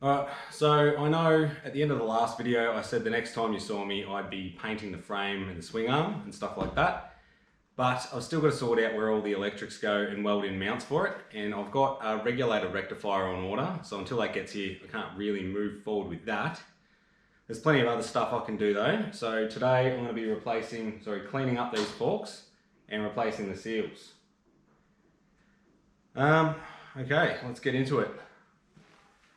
Alright, so I know at the end of the last video I said the next time you saw me I'd be painting the frame and the swing arm and stuff like that, but I've still got to sort out where all the electrics go and weld in mounts for it, and I've got a regulator rectifier on order, so until that gets here I can't really move forward with that. There's plenty of other stuff I can do though, so today I'm going to be cleaning up these forks and replacing the seals. Okay, let's get into it.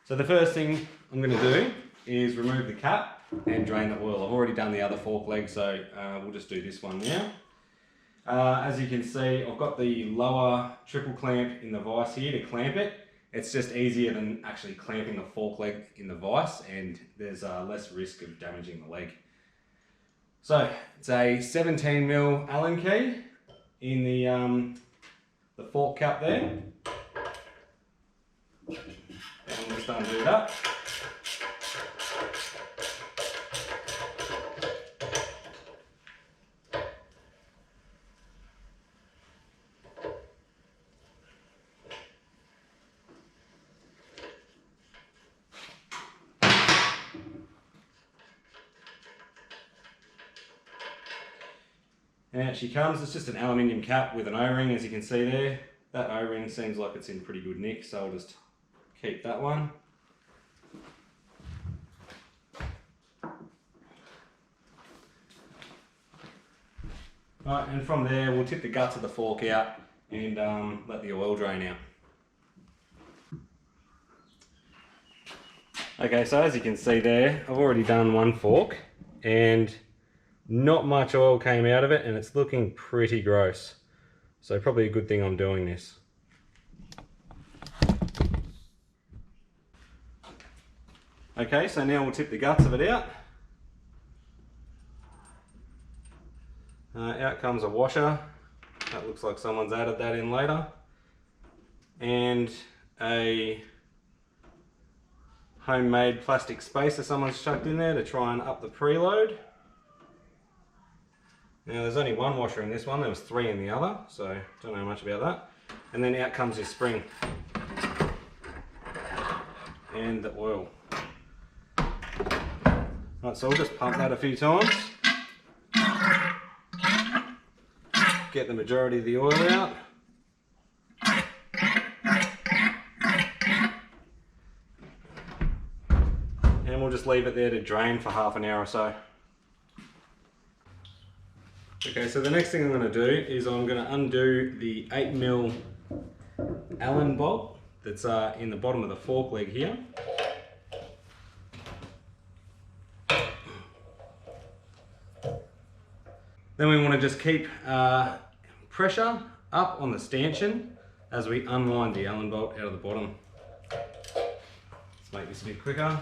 So the first thing I'm going to do is remove the cap and drain the oil. I've already done the other fork leg, so we'll just do this one now. As you can see, I've got the lower triple clamp in the vise here to clamp it. It's just easier than actually clamping the fork leg in the vise, and there's less risk of damaging the leg. So it's a 17mm Allen key in the fork cap there. And we'll just undo that. And out she comes. It's just an aluminium cap with an O-ring, as you can see there. That O-ring seems like it's in pretty good nick, so I'll just keep that one. Right, and from there we'll tip the guts of the fork out and let the oil drain out. Okay, so as you can see there, I've already done one fork and not much oil came out of it, and it's looking pretty gross. So probably a good thing I'm doing this. Okay, so now we'll tip the guts of it out. Out comes a washer. That looks like someone's added that in later. And a homemade plastic spacer someone's chucked in there to try and up the preload. Now there's only one washer in this one, there was 3 in the other, so don't know much about that. And then out comes your spring. And the oil. Right, so we'll just pump that a few times. Get the majority of the oil out. And we'll just leave it there to drain for half an hour or so. Okay, so the next thing I'm going to do is I'm going to undo the 8mm Allen bolt that's in the bottom of the fork leg here. Then we want to just keep pressure up on the stanchion as we unwind the Allen bolt out of the bottom. Let's make this a bit quicker.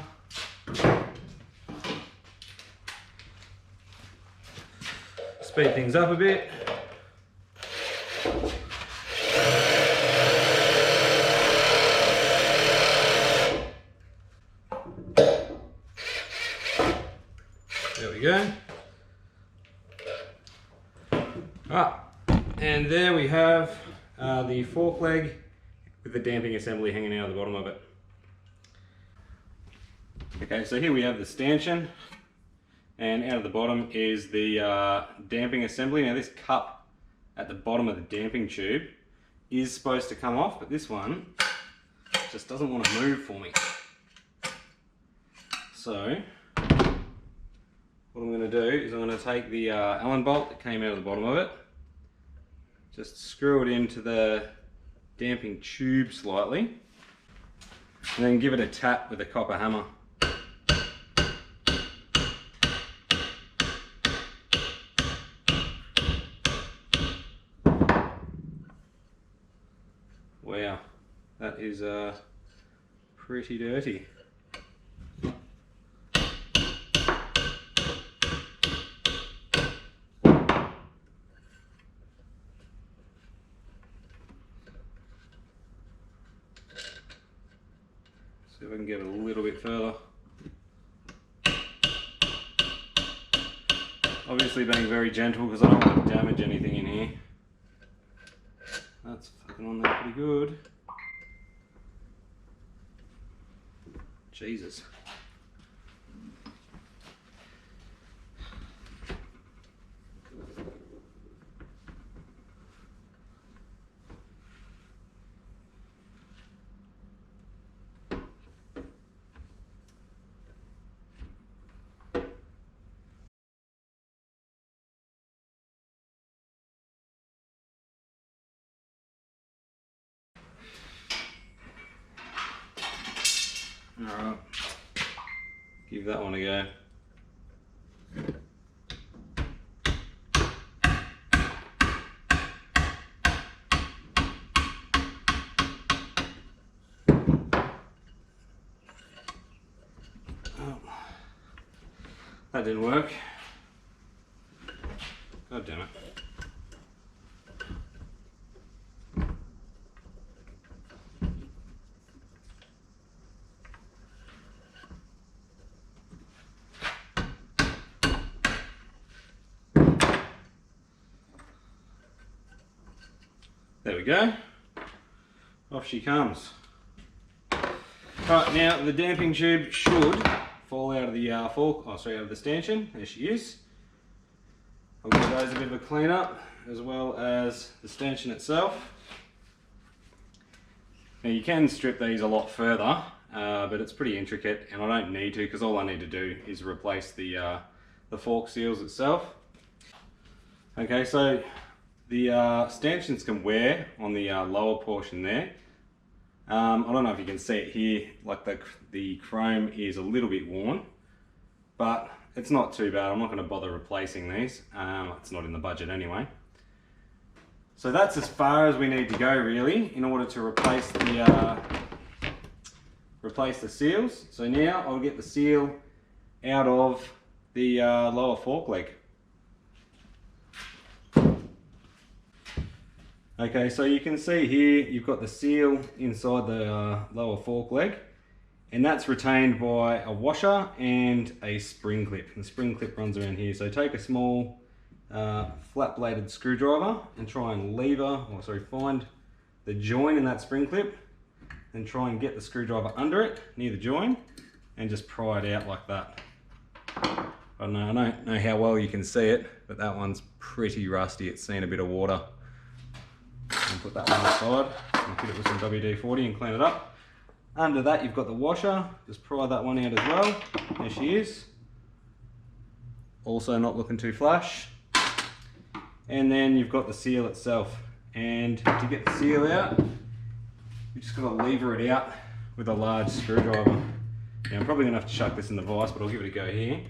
Speed things up a bit. There we go. Ah, and there we have the fork leg with the damping assembly hanging out of the bottom of it. Okay, so here we have the stanchion, and out of the bottom is the damping assembly. Now this cup at the bottom of the damping tube is supposed to come off, but this one just doesn't want to move for me. So what I'm going to do is I'm going to take the Allen bolt that came out of the bottom of it, just screw it into the damping tube slightly, and then give it a tap with a copper hammer. Wow, that is pretty dirty. See if I can get it a little bit further. Obviously being very gentle because I don't want to damage anything in here. That's fucking on there pretty good. Jesus. Alright, give that one a go. Oh, that didn't work. God damn it. There we go. Off she comes. Right, now the damping tube should fall out of the out of the stanchion. There she is. I'll give those a bit of a clean up, as well as the stanchion itself. Now you can strip these a lot further, but it's pretty intricate, and I don't need to, because all I need to do is replace the fork seals itself. Okay, so the stanchions can wear on the lower portion there. I don't know if you can see it here, like the chrome is a little bit worn, but it's not too bad. I'm not going to bother replacing these. It's not in the budget anyway. So that's as far as we need to go really in order to replace the seals. So now I'll get the seal out of the lower fork leg. Okay, so you can see here you've got the seal inside the lower fork leg, and that's retained by a washer and a spring clip. And the spring clip runs around here. So take a small flat bladed screwdriver and try and find the join in that spring clip, and try and get the screwdriver under it near the join and just pry it out like that. I don't know how well you can see it, but that one's pretty rusty. It's seen a bit of water. And put that one aside and hit it with some WD-40 and clean it up. Under that you've got the washer, just pry that one out as well. There she is. Also not looking too flush. And then you've got the seal itself. And to get the seal out, you've just got to lever it out with a large screwdriver. Now I'm probably going to have to chuck this in the vise, but I'll give it a go here.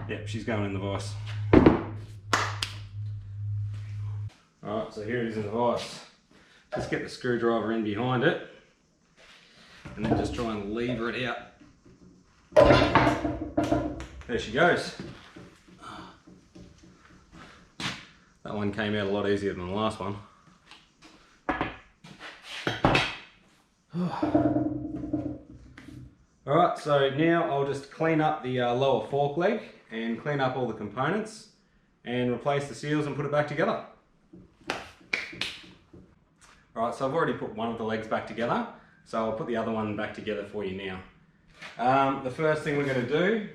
Yep, she's going in the vise. Alright, so here it is in the vise. Just get the screwdriver in behind it, and then just try and lever it out. There she goes. That one came out a lot easier than the last one. Alright, so now I'll just clean up the lower fork leg and clean up all the components and replace the seals and put it back together. Alright, so I've already put one of the legs back together, so I'll put the other one back together for you now. The first thing we're going to do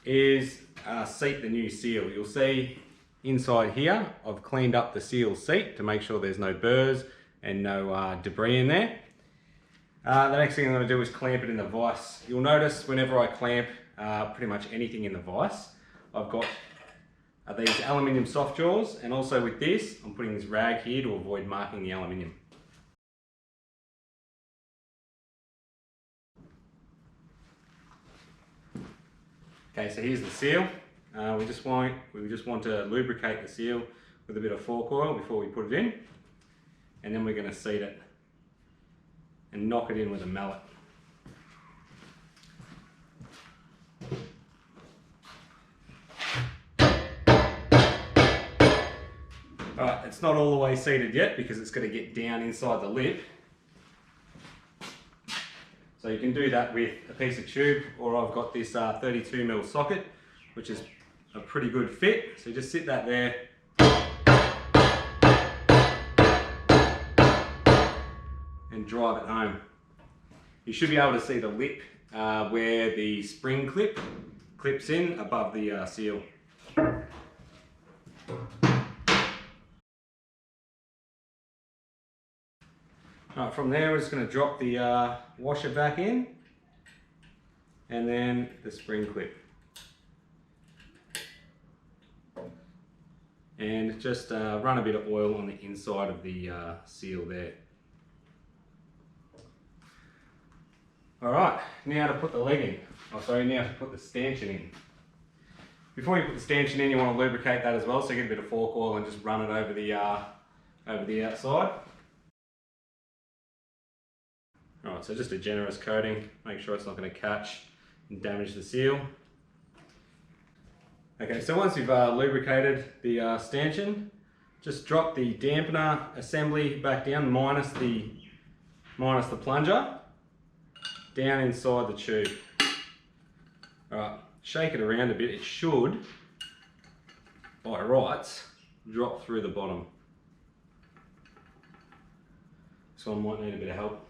is seat the new seal. You'll see inside here I've cleaned up the seal seat to make sure there's no burrs and no debris in there. The next thing I'm going to do is clamp it in the vise. You'll notice whenever I clamp pretty much anything in the vise, I've got these aluminium soft jaws, and also with this I'm putting this rag here to avoid marking the aluminium. Okay, so here's the seal. We just want to lubricate the seal with a bit of fork oil before we put it in, and then we're going to seat it and knock it in with a mallet. Alright, it's not all the way seated yet because it's going to get down inside the lip. So you can do that with a piece of tube, or I've got this 32mm socket, which is a pretty good fit. So just sit that there. and drive it home. You should be able to see the lip where the spring clips in above the seal. Right, from there we're just going to drop the washer back in and then the spring clip. And just run a bit of oil on the inside of the seal there. Alright, now to put the leg in. Oh sorry, now to put the stanchion in. Before you put the stanchion in, you want to lubricate that as well, so get a bit of fork oil and just run it over the outside. Alright, so just a generous coating, make sure it's not going to catch and damage the seal. Okay, so once you've lubricated the stanchion, just drop the dampener assembly back down, minus the plunger, down inside the tube. Alright, shake it around a bit. It should, by rights, drop through the bottom. This one might need a bit of help.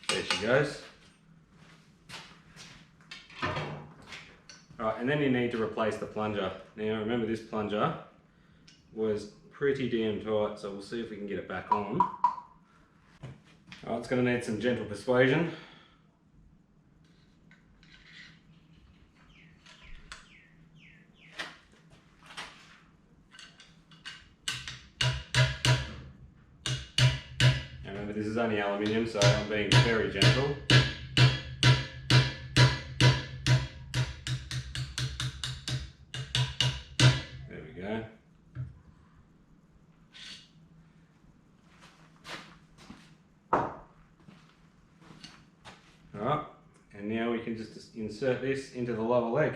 There she goes. Alright, and then you need to replace the plunger. Now remember, this plunger was pretty damn tight, so we'll see if we can get it back on. Alright, it's going to need some gentle persuasion. Remember, this is only aluminium, so I'm being very gentle. There we go. Alright, and now we can just insert this into the lower leg.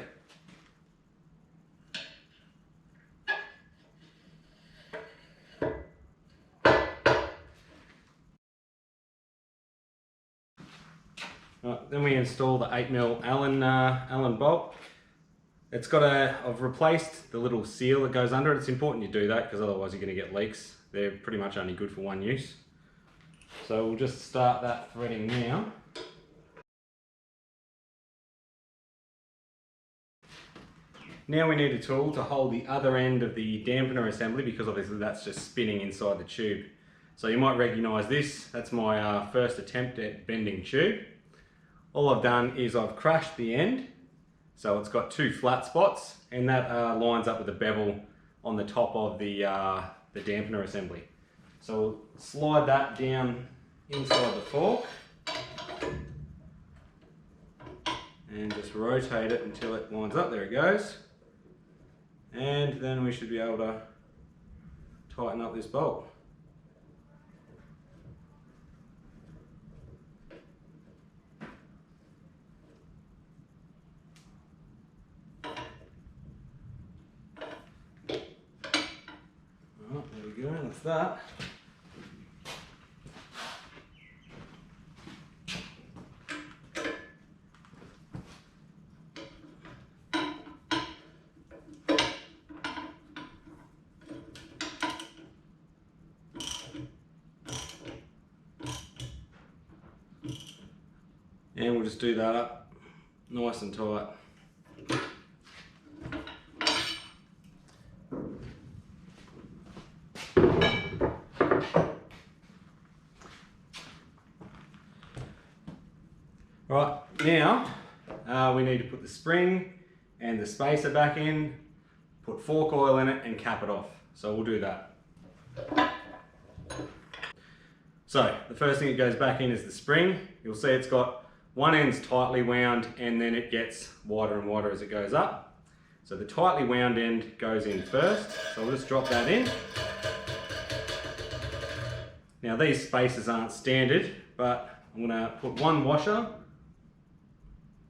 Right, then we install the 8mm Allen bolt. It's got I've replaced the little seal that goes under it. It's important you do that because otherwise you're going to get leaks. They're pretty much only good for one use. So we'll just start that threading now. Now we need a tool to hold the other end of the dampener assembly because obviously that's just spinning inside the tube. So you might recognise this. That's my first attempt at bending tube. All I've done is I've crashed the end, so it's got two flat spots, and that lines up with the bevel on the top of the dampener assembly. So we'll slide that down inside the fork and just rotate it until it lines up. There it goes. And then we should be able to tighten up this bolt. There we go, that's that. And we'll just do that up nice and tight. Right, now we need to put the spring and the spacer back in, put fork oil in it and cap it off. So we'll do that. So the first thing that goes back in is the spring. You'll see it's got one end's tightly wound and then it gets wider and wider as it goes up. So the tightly wound end goes in first. So we'll just drop that in. Now these spacers aren't standard, but I'm going to put one washer.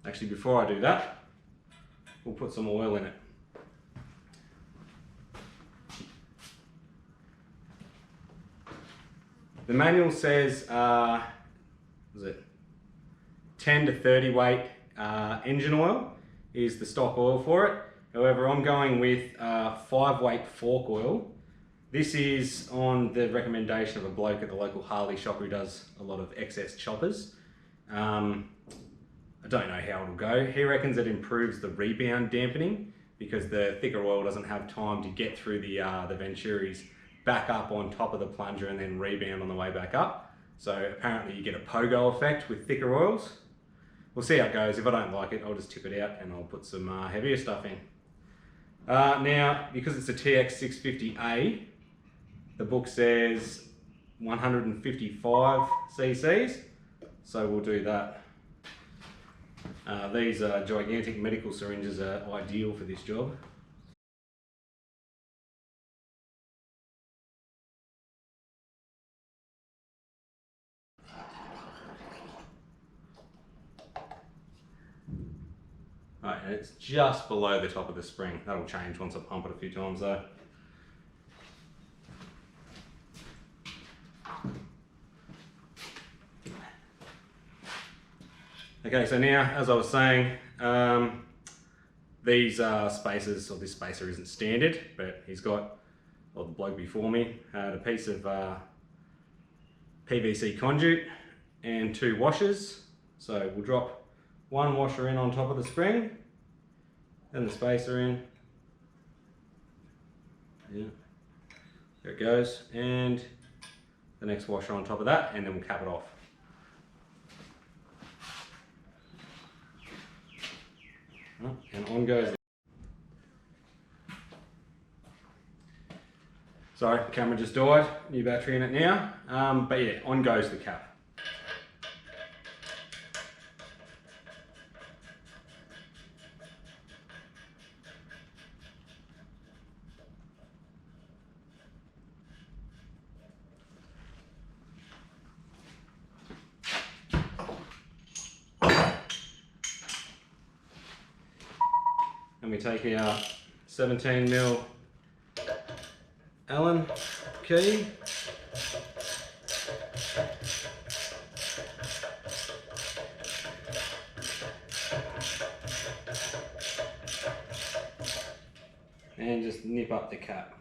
Actually, before I do that, we'll put some oil in it. The manual says, was it 10 to 30 weight engine oil is the stock oil for it. However, I'm going with 5-weight fork oil. This is on the recommendation of a bloke at the local Harley shop who does a lot of XS choppers. I don't know how it'll go. He reckons it improves the rebound dampening because the thicker oil doesn't have time to get through the Venturis back up on top of the plunger and then rebound on the way back up. So apparently you get a pogo effect with thicker oils. We'll see how it goes. If I don't like it, I'll just tip it out and I'll put some heavier stuff in. Now, because it's a TX650A, the book says 155 cc's, so we'll do that. These gigantic medical syringes are ideal for this job. Right, and it's just below the top of the spring. That'll change once I pump it a few times though. Okay, so now, as I was saying, these spacers, or this spacer isn't standard, but he's got, or the bloke before me, had a piece of PVC conduit and 2 washers. So we'll drop 1 washer in on top of the spring, then the spacer in. Yeah, there it goes, and the next washer on top of that, and then we'll cap it off. And on goes. Sorry, the camera just died. New battery in it now. But yeah, on goes the cap. And we take our 17mm Allen key. And just nip up the cap.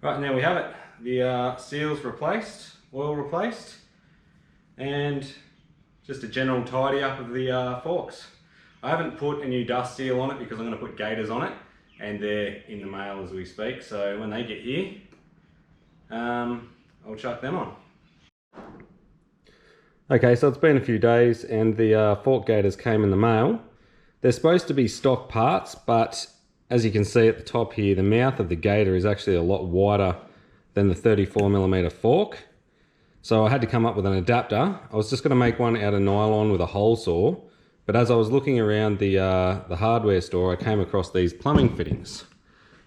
Right, and there we have it. The seals replaced, oil replaced, and just a general tidy up of the forks. I haven't put a new dust seal on it because I'm going to put gaiters on it, and they're in the mail as we speak, so when they get here, I'll chuck them on. Okay, so it's been a few days and the fork gaiters came in the mail. They're supposed to be stock parts, but as you can see at the top here, the mouth of the gaiter is actually a lot wider than the 34mm fork. So I had to come up with an adapter. I was just going to make one out of nylon with a hole saw, but as I was looking around the hardware store, I came across these plumbing fittings.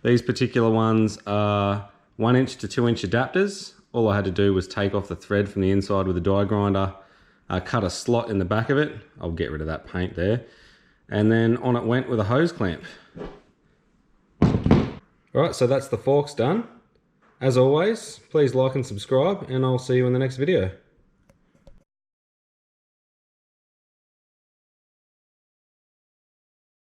These particular ones are 1" to 2" adapters. All I had to do was take off the thread from the inside with a die grinder, cut a slot in the back of it. I'll get rid of that paint there. And then on it went with a hose clamp. Alright, so that's the forks done. As always, please like and subscribe, and I'll see you in the next video.